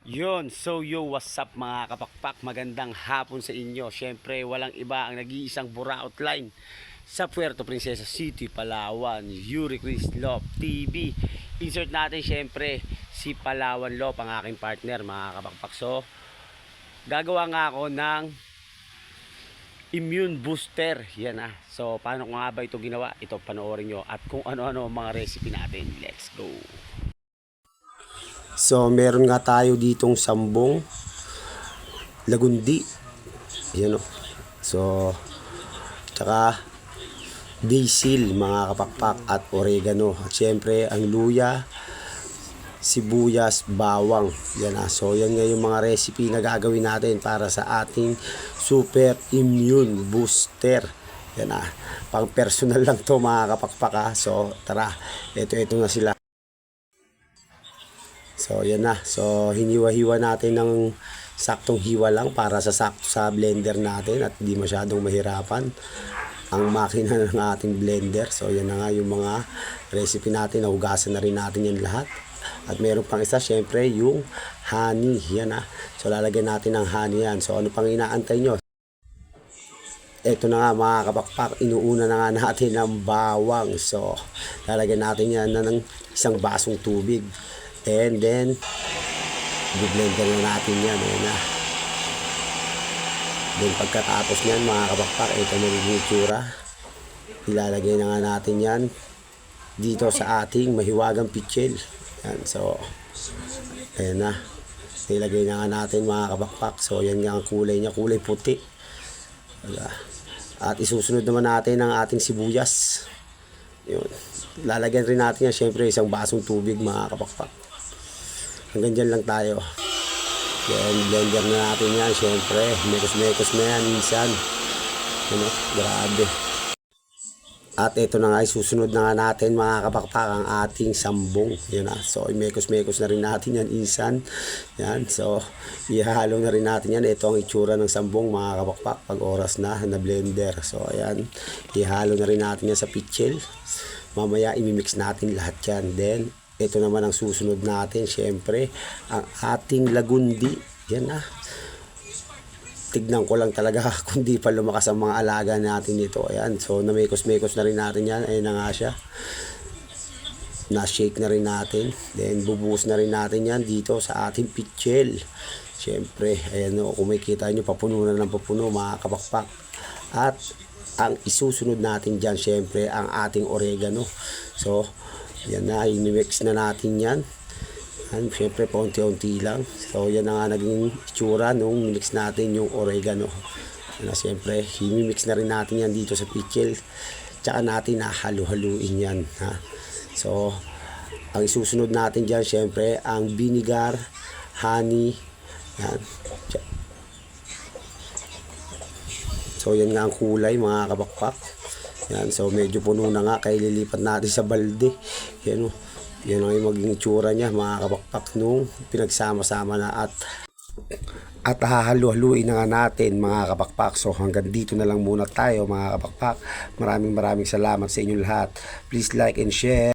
What's up mga kapakpak? Magandang hapon sa inyo. Siyempre, walang iba ang nag-iisang Buraot Line sa Puerto Princesa City, Palawan, Yuri Chris Lop TV. Insert natin siyempre si Palawan Lop, ang aking partner mga kapakpak. So, gagawa nga ako ng immune booster. Yan ah. So, paano ko nga ba ito ginawa? Ito, panoorin nyo. At kung ano-ano mga recipe natin. Let's go! So, meron nga tayo ditong sambong, lagundi. Ayan o. So, tsaka basil, mga kapakpak, at oregano. At syempre, ang luya, sibuyas, bawang. Yan ah. So, yan nga yung mga recipe na gagawin natin para sa ating super immune booster. Yan ah. Pang personal lang to mga kapakpak ah. So, tara. Ito na sila. So, yan na. So, hiniwa-hiwa natin ng saktong hiwa lang para sa sakto sa blender natin at hindi masyadong mahirapan ang makina ng ating blender. So, yan na nga yung mga recipe natin. Nahugasan na rin natin yan lahat. At meron pang isa, syempre, yung honey. Yan na. So, lalagyan natin ng honey yan. So, ano pang inaantay nyo? Ito na nga mga kapakpak, inuuna na nga natin ng bawang. So, lalagyan natin yan na ng isang basong tubig. And then, i-blender na natin yan. Ayan na. Then, pagkatapos nyan, mga kapakpak, ito na yung itsura. Ilalagay na nga natin yan dito sa ating mahiwagang pitchel. Yan. So, ayan na. Ilagay na nga natin, mga kapakpak. So, yan nga ang kulay niya. Kulay puti. At isusunod naman natin ang ating sibuyas. Yun. Lalagyan rin natin yan, syempre, isang basong tubig, mga kapakpak. Hanggang dyan lang tayo. Then, blender na natin yan. Siyempre, mekos-mekos na yan minsan. Ano, grabe. At ito na nga, susunod na nga natin mga kapakpak ang ating sambong. Yan na. So, mekos-mekos na rin natin yan minsan. Yan. So, ihalo na rin natin yan. Ito ang itsura ng sambong mga kapakpak pag oras na blender. So, ayan. Ihalo na rin natin yan sa pitchel. Mamaya, imimix natin lahat yan. Then, ito naman ang susunod natin, syempre, ang ating lagundi. Yan na. Tignan ko lang talaga kung di pa lumakas ang mga alaga natin dito. Ayan, so namekos-mekos na rin natin yan. Ayan na nga siya. Na-shake na rin natin. Then bubuhos na rin natin yan dito sa ating pitchel. Syempre, ayan o, kung makikita nyo, papuno na ng papuno mga kapakpak. At ang isusunod natin dyan, syempre, ang ating oregano. So, yan na, i-mix na natin yan. And syempre, paunti-unti lang. So, yan na nga naging itsura nung mix natin yung oregano. Yan na, syempre, i-mix na rin natin yan dito sa pitchel. Tsaka natin halu-haluin yan. Ha? So, ang isusunod natin dyan, syempre, ang vinegar, honey. Yan. So, yan nga ang kulay, mga kabakpak. Yan, so medyo puno na nga, kaya lilipat natin sa balde. Yan o, yan ang maging itsura niya mga kapakpak nung pinagsama-sama na at hahalu-haluin na nga natin mga kapakpak. So hanggang dito na lang muna tayo mga kapakpak. Maraming salamat sa inyong lahat. Please like and share.